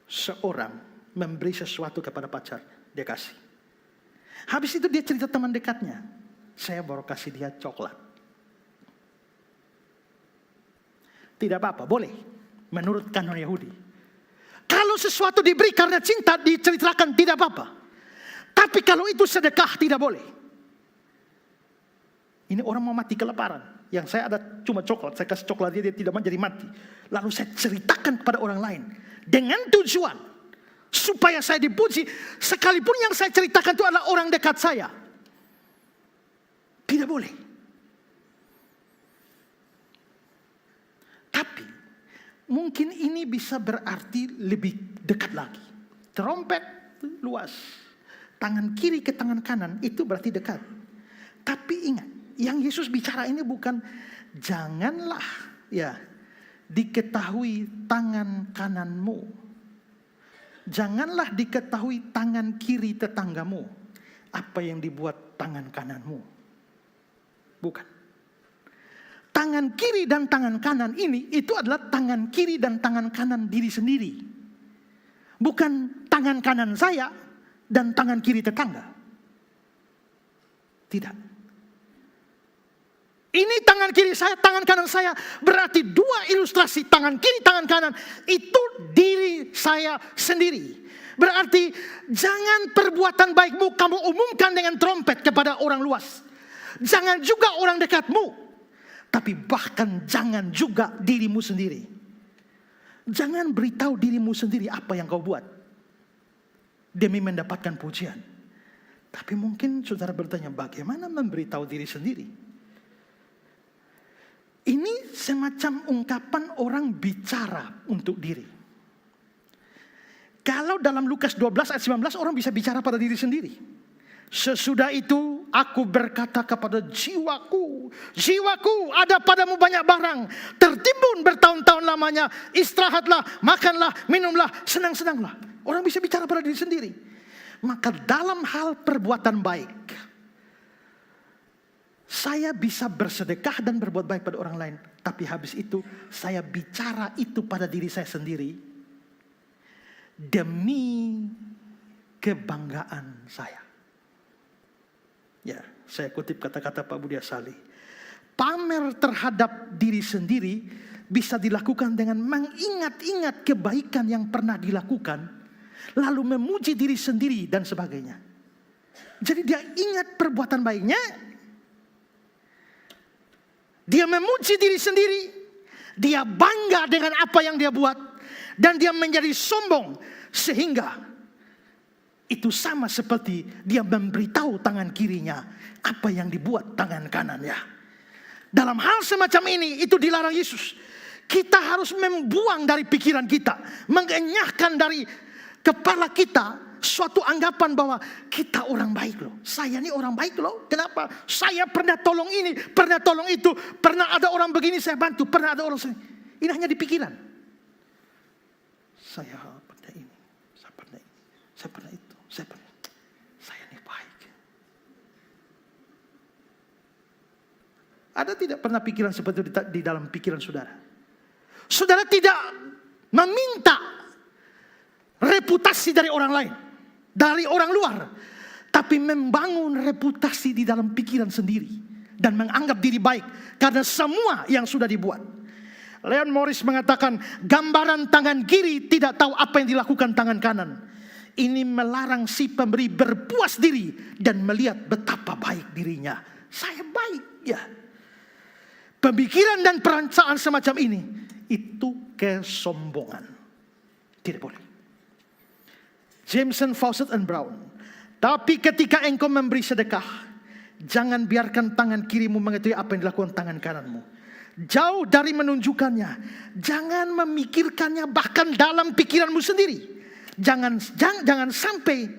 seorang memberi sesuatu kepada pacar, dia kasih. Habis itu dia cerita teman dekatnya, saya baru kasih dia coklat. Tidak apa-apa, boleh menurut kanon Yahudi. Kalau sesuatu diberi karena cinta diceritakan tidak apa-apa. Tapi kalau itu sedekah tidak boleh. Ini orang mau mati kelaparan. Yang saya ada cuma coklat, saya kasih coklat dia tidak mau jadi mati. Lalu saya ceritakan kepada orang lain. Dengan tujuan supaya saya dipuji. Sekalipun yang saya ceritakan itu adalah orang dekat saya. Tidak boleh. Tapi mungkin ini bisa berarti lebih dekat lagi. Trompet luas. Tangan kiri ke tangan kanan itu berarti dekat. Tapi ingat, yang Yesus bicara ini bukan janganlah ya diketahui tangan kananmu. Janganlah diketahui tangan kiri tetanggamu apa yang dibuat tangan kananmu. Bukan. Tangan kiri dan tangan kanan ini itu adalah tangan kiri dan tangan kanan diri sendiri. Bukan tangan kanan saya dan tangan kiri tetangga. Tidak. Ini tangan kiri saya, tangan kanan saya. Berarti dua ilustrasi, tangan kiri, tangan kanan. Itu diri saya sendiri. Berarti jangan perbuatan baikmu kamu umumkan dengan trompet kepada orang luas. Jangan juga orang dekatmu. Tapi bahkan jangan juga dirimu sendiri. Jangan beritahu dirimu sendiri apa yang kau buat demi mendapatkan pujian. Tapi mungkin saudara bertanya, bagaimana memberitahu diri sendiri? Ini semacam ungkapan orang bicara untuk diri. Kalau dalam Lukas 12 ayat 19 orang bisa bicara pada diri sendiri. Sesudah itu aku berkata kepada jiwaku, jiwaku ada padamu banyak barang, tertimbun bertahun-tahun lamanya, istirahatlah, makanlah, minumlah, senang-senanglah. Orang bisa bicara pada diri sendiri. Maka dalam hal perbuatan baik, saya bisa bersedekah dan berbuat baik pada orang lain. Tapi habis itu saya bicara itu pada diri saya sendiri. Demi kebanggaan saya. Ya, saya kutip kata-kata Pak Budi Asali. Pamer terhadap diri sendiri bisa dilakukan dengan mengingat-ingat kebaikan yang pernah dilakukan. Lalu memuji diri sendiri dan sebagainya. Jadi dia ingat perbuatan baiknya. Dia memuji diri sendiri. Dia bangga dengan apa yang dia buat. Dan dia menjadi sombong. Sehingga itu sama seperti dia memberitahu tangan kirinya apa yang dibuat tangan kanannya. Dalam hal semacam ini itu dilarang Yesus. Kita harus membuang dari pikiran kita. Mengenyahkan dari kepala kita suatu anggapan bahwa kita orang baik loh. Saya ini orang baik loh. Kenapa? Saya pernah tolong ini, pernah tolong itu, pernah ada orang begini saya bantu, pernah ada orang sini. Ini hanya di pikiran. Saya pernah ini, saya pernah ini, saya pernah itu, saya pernah. Saya ini baik. Ada tidak pernah pikiran seperti itu di dalam pikiran saudara? Saudara tidak meminta reputasi dari orang lain, dari orang luar, tapi membangun reputasi di dalam pikiran sendiri dan menganggap diri baik karena semua yang sudah dibuat. Leon Morris mengatakan, gambaran tangan kiri tidak tahu apa yang dilakukan tangan kanan. Ini melarang si pemberi berpuas diri dan melihat betapa baik dirinya. Saya baik ya. Pemikiran dan perancangan semacam ini itu kesombongan. Tidak boleh. Jameson, Fawcett, and Brown. Tapi ketika engkau memberi sedekah, jangan biarkan tangan kirimu mengetahui apa yang dilakukan tangan kananmu. Jauh dari menunjukkannya. Jangan memikirkannya bahkan dalam pikiranmu sendiri. Jangan sampai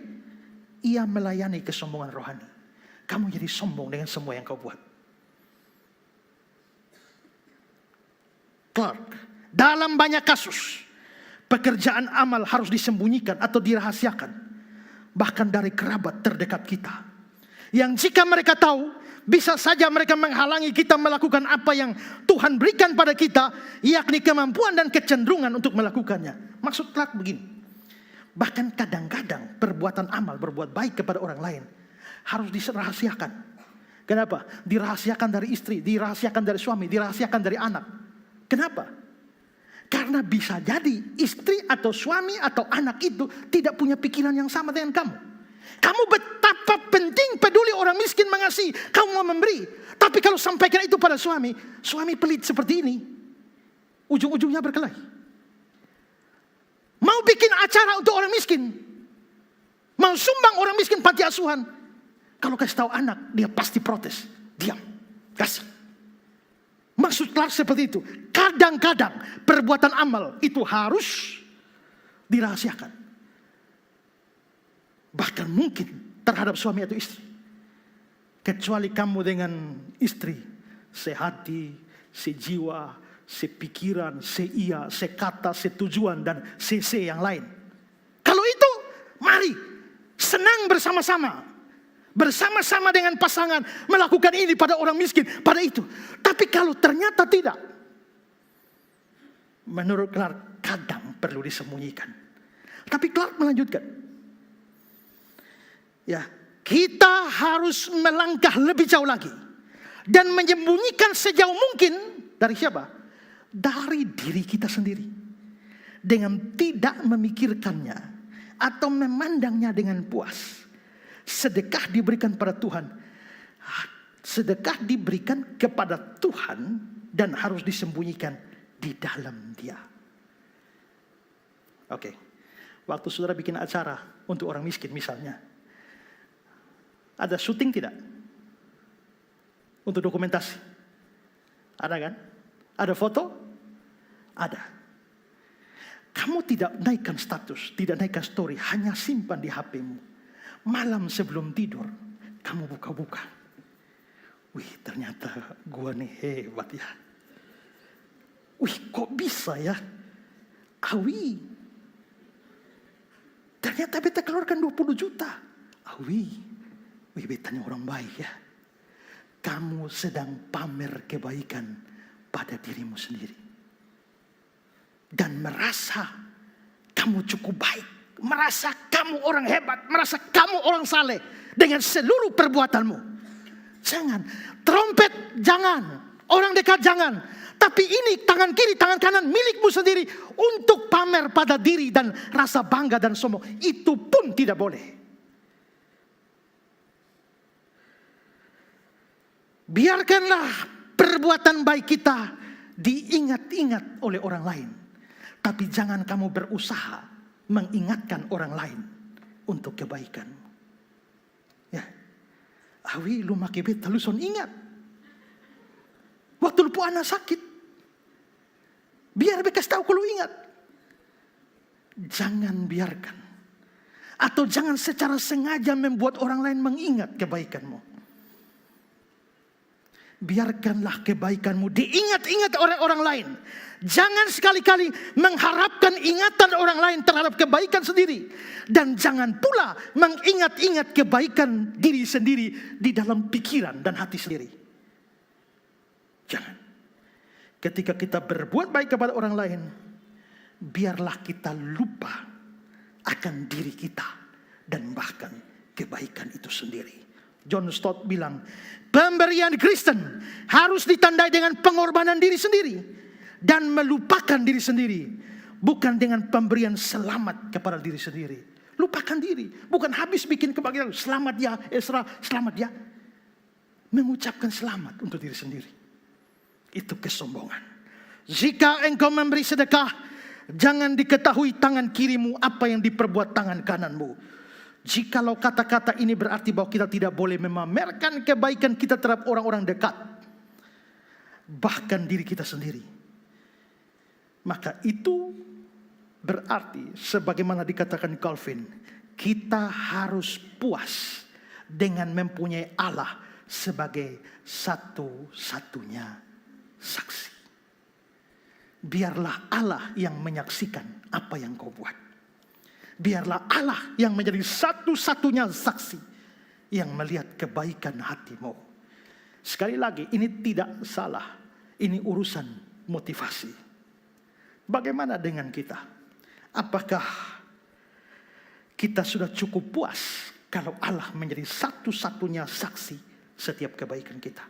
ia melayani kesombongan rohani. Kamu jadi sombong dengan semua yang kau buat. Clark, dalam banyak kasus pekerjaan amal harus disembunyikan atau dirahasiakan. Bahkan dari kerabat terdekat kita. Yang jika mereka tahu, bisa saja mereka menghalangi kita melakukan apa yang Tuhan berikan pada kita. Yakni kemampuan dan kecenderungan untuk melakukannya. Maksud Clark begini. Bahkan kadang-kadang perbuatan amal, berbuat baik kepada orang lain harus dirahasiakan. Kenapa? Dirahasiakan dari istri, dirahasiakan dari suami, dirahasiakan dari anak. Kenapa? Karena bisa jadi istri atau suami atau anak itu tidak punya pikiran yang sama dengan kamu. Kamu betapa penting peduli orang miskin mengasihi. Kamu mau memberi. Tapi kalau sampaikan itu pada suami, suami pelit seperti ini, ujung-ujungnya berkelahi. Mau bikin acara untuk orang miskin, mau sumbang orang miskin panti asuhan, kalau kasih tahu anak, dia pasti protes. Diam, kasih. Maksud Clark seperti itu. Kadang-kadang perbuatan amal itu harus dirahasiakan. Bahkan mungkin terhadap suami atau istri. Kecuali kamu dengan istri, sehati, sejiwa, sepikiran, seia, sekata, setujuan, dan se yang lain. Kalau itu, mari senang bersama-sama. Bersama-sama dengan pasangan melakukan ini pada orang miskin, pada itu. Tapi kalau ternyata tidak, menurut Clark kadang perlu disembunyikan. Tapi Clark melanjutkan, ya, kita harus melangkah lebih jauh lagi. dan menyembunyikan sejauh mungkin dari siapa? Dari diri kita sendiri. Dengan tidak memikirkannya atau memandangnya dengan puas. Sedekah diberikan pada Tuhan. Sedekah diberikan kepada Tuhan dan harus disembunyikan di dalam Dia. Oke. Waktu saudara bikin acara untuk orang miskin misalnya, ada syuting tidak? Untuk dokumentasi. Ada kan? Ada foto? Ada. Kamu tidak naikkan status, tidak naikkan story, hanya simpan di HP-mu. Malam sebelum tidur, kamu buka-buka. Wih, ternyata gua nih hebat ya. Wih, kok bisa ya? Awi. Ternyata beta keluarkan 20 juta. Awi. Wih, betanya orang baik ya. Kamu sedang pamer kebaikan pada dirimu sendiri. Dan merasa kamu cukup baik. Merasa kamu orang hebat. Merasa kamu orang saleh. Dengan seluruh perbuatanmu. Jangan. Trompet jangan. Orang dekat jangan. Tapi ini tangan kiri, tangan kanan milikmu sendiri. Untuk pamer pada diri dan rasa bangga dan sombong. Itu pun tidak boleh. Biarkanlah perbuatan baik kita diingat-ingat oleh orang lain. Tapi jangan kamu berusaha mengingatkan orang lain untuk kebaikan. Ya. Awi lu make beta lu son ingat. Waktu lupa anak sakit. Biar bekas tahu kalau ingat. Jangan biarkan. Atau jangan secara sengaja membuat orang lain mengingat kebaikanmu. Biarkanlah kebaikanmu diingat-ingat oleh orang lain. Jangan sekali-kali mengharapkan ingatan orang lain terhadap kebaikan sendiri. Dan jangan pula mengingat-ingat kebaikan diri sendiri di dalam pikiran dan hati sendiri. Jangan. Ketika kita berbuat baik kepada orang lain, biarlah kita lupa akan diri kita dan bahkan kebaikan itu sendiri. John Stott bilang, pemberian Kristen harus ditandai dengan pengorbanan diri sendiri dan melupakan diri sendiri, bukan dengan pemberian selamat kepada diri sendiri. Lupakan diri, bukan habis bikin kebahagiaan. Selamat ya Esra, selamat ya. Mengucapkan selamat untuk diri sendiri. Itu kesombongan. Jika engkau memberi sedekah, jangan diketahui tangan kirimu apa yang diperbuat tangan kananmu. Jikalau kata-kata ini berarti bahwa kita tidak boleh memamerkan kebaikan kita terhadap orang-orang dekat, bahkan diri kita sendiri, maka itu berarti sebagaimana dikatakan Calvin, kita harus puas dengan mempunyai Allah sebagai satu-satunya saksi. Biarlah Allah yang menyaksikan apa yang kau buat. Biarlah Allah yang menjadi satu-satunya saksi yang melihat kebaikan hatimu. Sekali lagi, ini tidak salah. Ini urusan motivasi. Bagaimana dengan kita? Apakah kita sudah cukup puas kalau Allah menjadi satu-satunya saksi setiap kebaikan kita?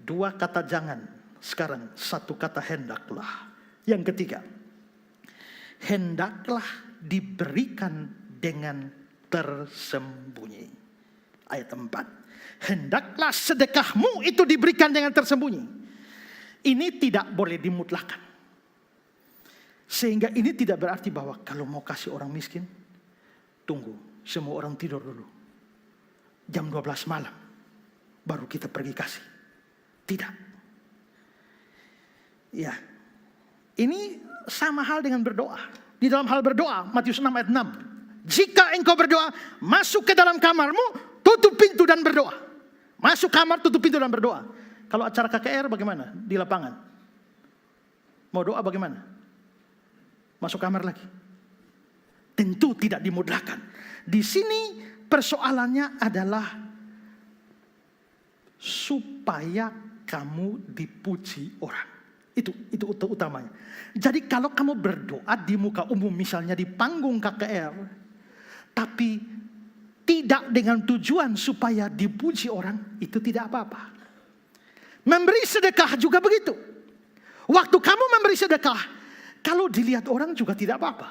2 kata jangan, sekarang 1 kata hendaklah. Yang ketiga, hendaklah diberikan dengan tersembunyi. Ayat 4. Hendaklah sedekahmu itu diberikan dengan tersembunyi. Ini tidak boleh dimutlakan. Sehingga ini tidak berarti bahwa kalau mau kasih orang miskin, tunggu semua orang tidur dulu. Jam 12 malam baru kita pergi kasih. Tidak. Ya. Ini sama hal dengan berdoa. Di dalam hal berdoa, Matius 6 ayat 6. Jika engkau berdoa, masuk ke dalam kamarmu, tutup pintu dan berdoa. Masuk kamar, tutup pintu dan berdoa. Kalau acara KKR bagaimana? Di lapangan. Mau doa bagaimana? Masuk kamar lagi. Tentu tidak dimudahkan. Di sini persoalannya adalah supaya kamu dipuji orang. Itu utamanya. Jadi kalau kamu berdoa di muka umum, misalnya di panggung KKR, tapi tidak dengan tujuan supaya dipuji orang, itu tidak apa-apa. Memberi sedekah juga begitu. Waktu kamu memberi sedekah, kalau dilihat orang juga tidak apa-apa.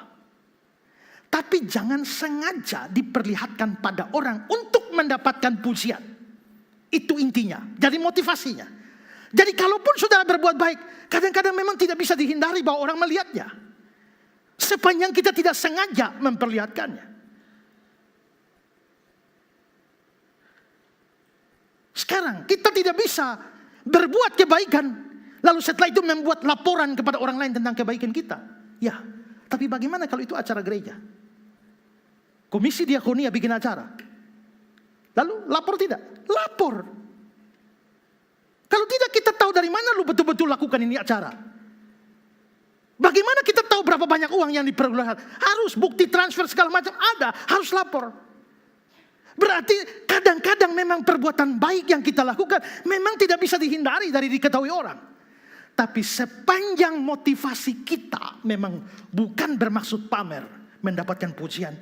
Tapi jangan sengaja diperlihatkan pada orang untuk mendapatkan pujian. Itu intinya, jadi motivasinya. Jadi kalaupun saudara berbuat baik, kadang-kadang memang tidak bisa dihindari bahwa orang melihatnya. Sepanjang kita tidak sengaja memperlihatkannya. Sekarang kita tidak bisa berbuat kebaikan, lalu setelah itu membuat laporan kepada orang lain tentang kebaikan kita. Ya, tapi bagaimana kalau itu acara gereja? Komisi diakonia bikin acara. Lalu lapor tidak? Lapor. Kalau tidak kita tahu dari mana lu betul-betul lakukan ini acara. Bagaimana kita tahu berapa banyak uang yang dipergunakan? Harus bukti transfer segala macam ada, harus lapor. Berarti kadang-kadang memang perbuatan baik yang kita lakukan memang tidak bisa dihindari dari diketahui orang. Tapi sepanjang motivasi kita memang bukan bermaksud pamer, mendapatkan pujian,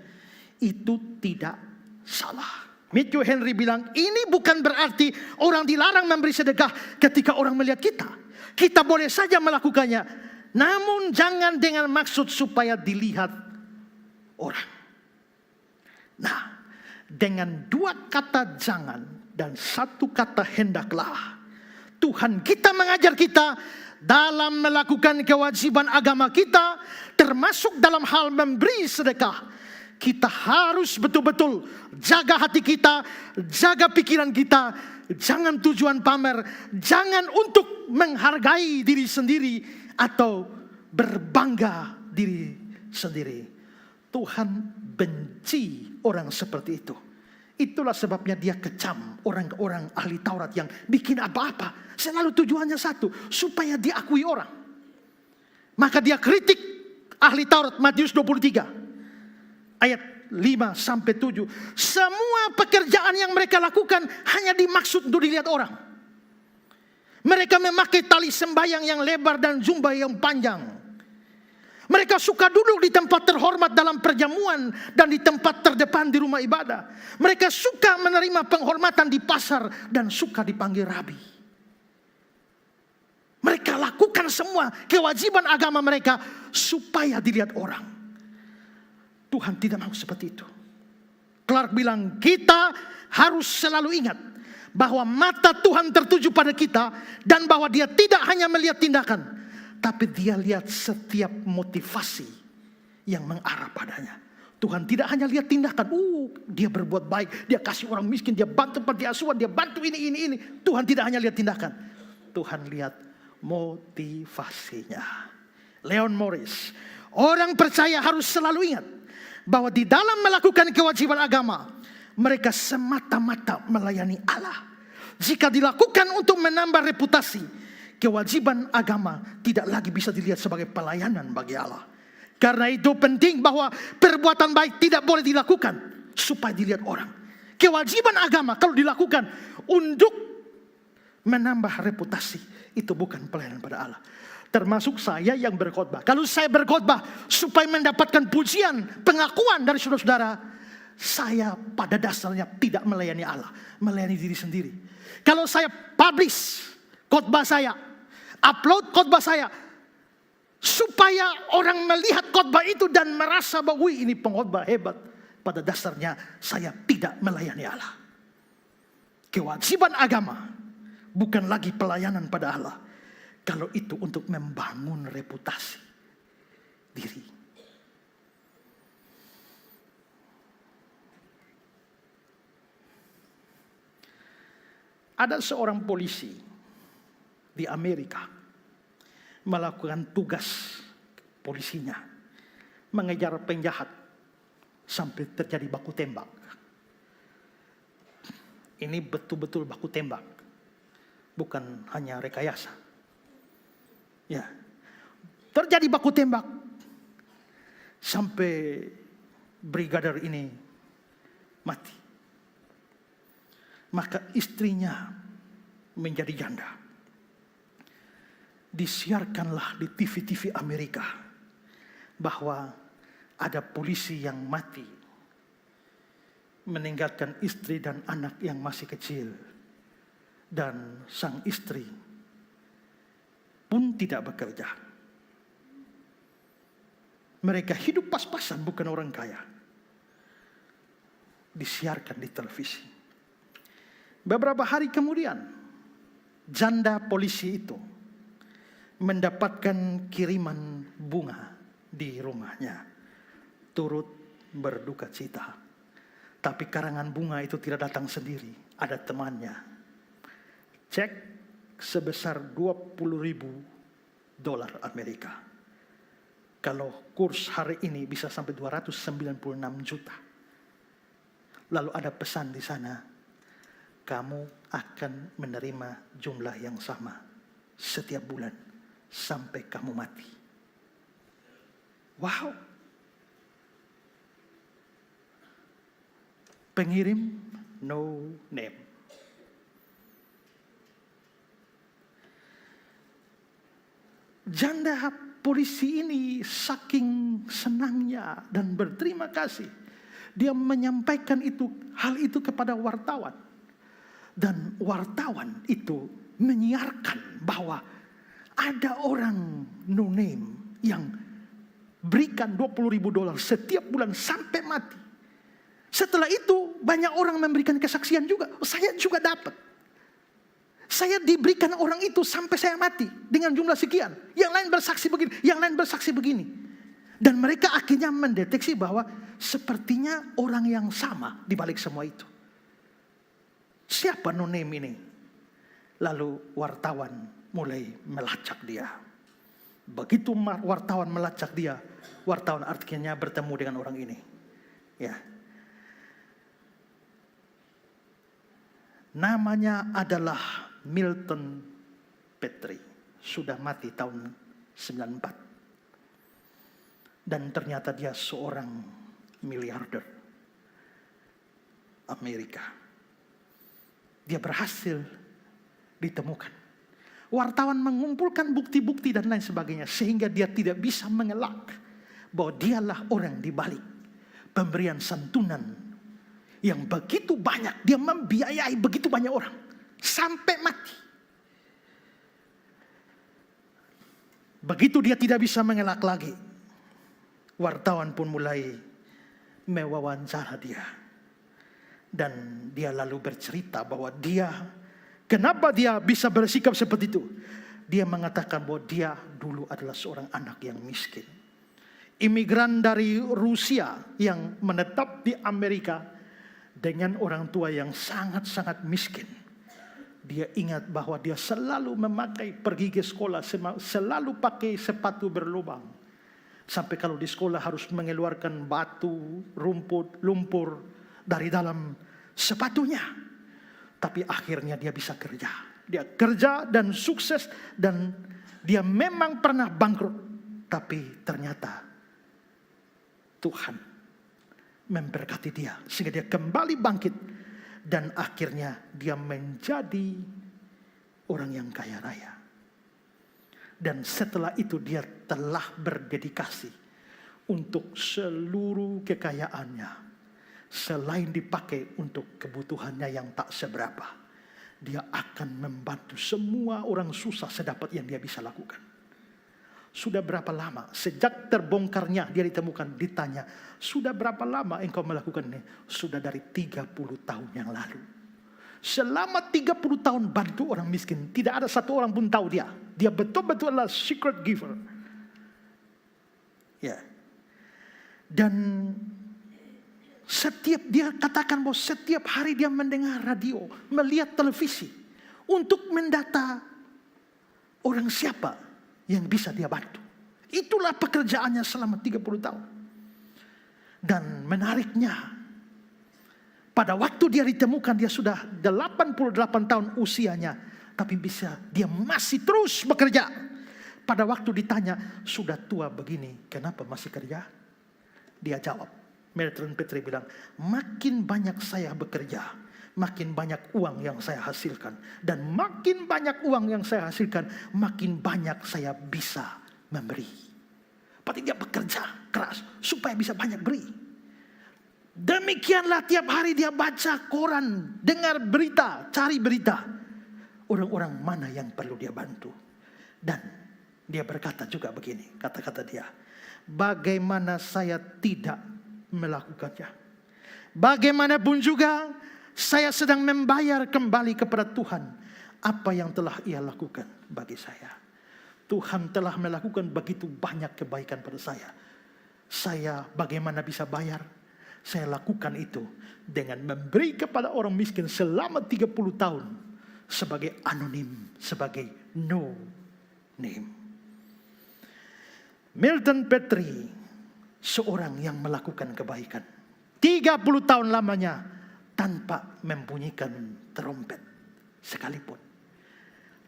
itu tidak salah. Matthew Henry bilang, ini bukan berarti orang dilarang memberi sedekah ketika orang melihat kita. Kita boleh saja melakukannya, namun jangan dengan maksud supaya dilihat orang. Nah, dengan dua kata jangan dan satu kata hendaklah, Tuhan kita mengajar kita dalam melakukan kewajiban agama kita, termasuk dalam hal memberi sedekah. Kita harus betul-betul jaga hati kita, jaga pikiran kita. Jangan tujuan pamer, jangan untuk menghargai diri sendiri atau berbangga diri sendiri. Tuhan benci orang seperti itu. Itulah sebabnya dia kecam orang-orang ahli Taurat yang bikin apa-apa. Selalu tujuannya satu, supaya diakui orang. Maka dia kritik ahli Taurat, Matius 23. Ayat 5-7. Semua pekerjaan yang mereka lakukan hanya dimaksud untuk dilihat orang. Mereka memakai tali sembayang yang lebar dan jubah yang panjang. Mereka suka duduk di tempat terhormat dalam perjamuan dan di tempat terdepan di rumah ibadah. Mereka suka menerima penghormatan di pasar dan suka dipanggil rabi. Mereka lakukan semua kewajiban agama mereka supaya dilihat orang. Tuhan tidak mau seperti itu. Clark bilang, kita harus selalu ingat bahwa mata Tuhan tertuju pada kita dan bahwa dia tidak hanya melihat tindakan, tapi dia lihat setiap motivasi yang mengarah padanya. Tuhan tidak hanya lihat tindakan, dia berbuat baik, dia kasih orang miskin, dia bantu panti asuhan, dia bantu ini. Tuhan tidak hanya lihat tindakan, Tuhan lihat motivasinya. Leon Morris, orang percaya harus selalu ingat bahwa di dalam melakukan kewajiban agama, mereka semata-mata melayani Allah. Jika dilakukan untuk menambah reputasi, kewajiban agama tidak lagi bisa dilihat sebagai pelayanan bagi Allah. Karena itu penting bahwa perbuatan baik tidak boleh dilakukan supaya dilihat orang. Kewajiban agama kalau dilakukan untuk menambah reputasi, itu bukan pelayanan pada Allah. Termasuk saya yang berkhotbah. Kalau saya berkhotbah supaya mendapatkan pujian, pengakuan dari saudara-saudara, saya pada dasarnya tidak melayani Allah, melayani diri sendiri. Kalau saya publish khotbah saya, upload khotbah saya, supaya orang melihat khotbah itu dan merasa bahwa ini pengkhotbah hebat, pada dasarnya saya tidak melayani Allah. Kewajiban agama bukan lagi pelayanan pada Allah, kalau itu untuk membangun reputasi diri. Ada seorang polisi di Amerika melakukan tugas polisinya, mengejar penjahat sampai terjadi baku tembak. Ini betul-betul baku tembak, bukan hanya rekayasa. Ya, terjadi baku tembak sampai brigadir ini mati. Maka istrinya menjadi janda. Disiarkanlah di TV-TV Amerika bahwa ada polisi yang mati meninggalkan istri dan anak yang masih kecil. Dan sang istri pun tidak bekerja. Mereka hidup pas-pasan, bukan orang kaya. Disiarkan di televisi. Beberapa hari kemudian, janda polisi itu mendapatkan kiriman bunga di rumahnya, turut berduka cita. Tapi karangan bunga itu tidak datang sendiri, ada temannya. Cek sebesar $20.000 Amerika. Kalau kurs hari ini bisa sampai 296 juta. Lalu ada pesan di sana, kamu akan menerima jumlah yang sama setiap bulan sampai kamu mati. Wow. Pengirim no name. Janda polisi ini saking senangnya dan berterima kasih, dia menyampaikan hal itu kepada wartawan. Dan wartawan itu menyiarkan bahwa ada orang no name yang berikan $20.000 setiap bulan sampai mati. Setelah itu banyak orang memberikan kesaksian juga. Saya juga dapat. Saya diberikan orang itu sampai saya mati dengan jumlah sekian. Yang lain bersaksi begini, yang lain bersaksi begini. Dan mereka akhirnya mendeteksi bahwa sepertinya orang yang sama di balik semua itu. Siapa no name ini? Lalu wartawan mulai melacak dia. Begitu wartawan melacak dia, wartawan akhirnya bertemu dengan orang ini. Ya. Namanya adalah Milton Petri, sudah mati tahun 94. Dan ternyata dia seorang miliarder Amerika. Dia berhasil ditemukan. Wartawan mengumpulkan bukti-bukti dan lain sebagainya, sehingga dia tidak bisa mengelak bahwa dialah orang di balik pemberian santunan yang begitu banyak. Dia membiayai begitu banyak orang sampai mati. Begitu dia tidak bisa mengelak lagi, wartawan pun mulai mewawancara dia. Dan dia lalu bercerita bahwa kenapa dia bisa bersikap seperti itu. Dia mengatakan bahwa dia dulu adalah seorang anak yang miskin. Imigran dari Rusia yang menetap di Amerika dengan orang tua yang sangat-sangat miskin. Dia ingat bahwa dia selalu pergi ke sekolah, selalu pakai sepatu berlubang. Sampai kalau di sekolah harus mengeluarkan batu, lumpur dari dalam sepatunya. Tapi akhirnya dia bisa kerja. Dia kerja dan sukses, dan dia memang pernah bangkrut. Tapi ternyata Tuhan memberkati dia sehingga dia kembali bangkit. Dan akhirnya dia menjadi orang yang kaya raya. Dan setelah itu dia telah berdedikasi untuk seluruh kekayaannya. Selain dipakai untuk kebutuhannya yang tak seberapa, dia akan membantu semua orang susah sedapat yang dia bisa lakukan. Sudah berapa lama sejak terbongkarnya dia ditemukan, ditanya, sudah berapa lama engkau melakukan ini? Sudah dari 30 tahun yang lalu. Selama 30 tahun bantu orang miskin. Tidak ada satu orang pun tahu dia. Dia betul-betul adalah secret giver. Ya. Dan dia katakan bahwa setiap hari dia mendengar radio, melihat televisi untuk mendata orang siapa yang bisa dia bantu. Itulah pekerjaannya selama 30 tahun. Dan menariknya, pada waktu dia ditemukan dia sudah 88 tahun usianya, tapi dia masih terus bekerja. Pada waktu ditanya, sudah tua begini, kenapa masih kerja? Dia jawab, Milton Petri bilang, makin banyak saya bekerja, makin banyak uang yang saya hasilkan. Dan makin banyak uang yang saya hasilkan, makin banyak saya bisa memberi. Berarti dia bekerja keras supaya bisa banyak beri. Demikianlah tiap hari dia baca koran, dengar berita, cari berita. Orang-orang mana yang perlu dia bantu. Dan dia berkata juga begini, kata-kata dia. Bagaimana saya tidak melakukannya. Bagaimanapun juga saya sedang membayar kembali kepada Tuhan apa yang telah Ia lakukan bagi saya. Tuhan telah melakukan begitu banyak kebaikan pada saya. Saya bagaimana bisa bayar? Saya lakukan itu dengan memberi kepada orang miskin selama 30 tahun sebagai anonim, sebagai no name. Milton Petrie, seorang yang melakukan kebaikan 30 tahun lamanya tanpa membunyikan trompet sekalipun.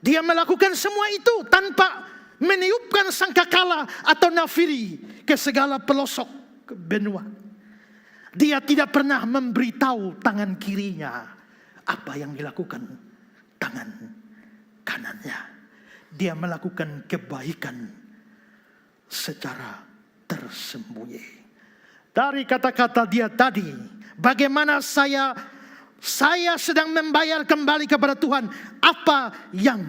Dia melakukan semua itu tanpa meniupkan sangkakala atau nafiri ke segala pelosok benua. Dia tidak pernah memberitahu tangan kirinya apa yang dilakukan tangan kanannya. Dia melakukan kebaikan secara tersembunyi. Dari kata-kata dia tadi, bagaimana saya sedang membayar kembali kepada Tuhan apa yang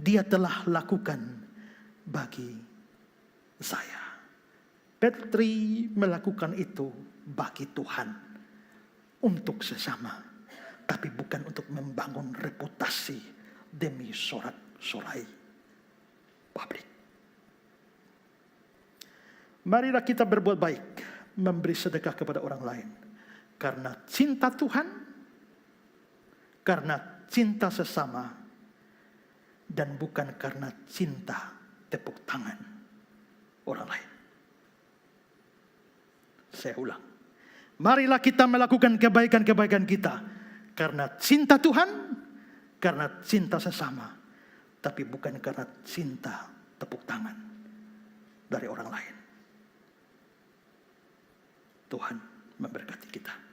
Dia telah lakukan bagi saya. Petrie melakukan itu bagi Tuhan untuk sesama, tapi bukan untuk membangun reputasi demi sorak-sorai publik. Marilah kita berbuat baik, memberi sedekah kepada orang lain karena cinta Tuhan, karena cinta sesama, dan bukan karena cinta tepuk tangan orang lain. Saya ulang. Marilah kita melakukan kebaikan-kebaikan kita karena cinta Tuhan, karena cinta sesama, tapi bukan karena cinta tepuk tangan dari orang lain. Tuhan memberkati kita.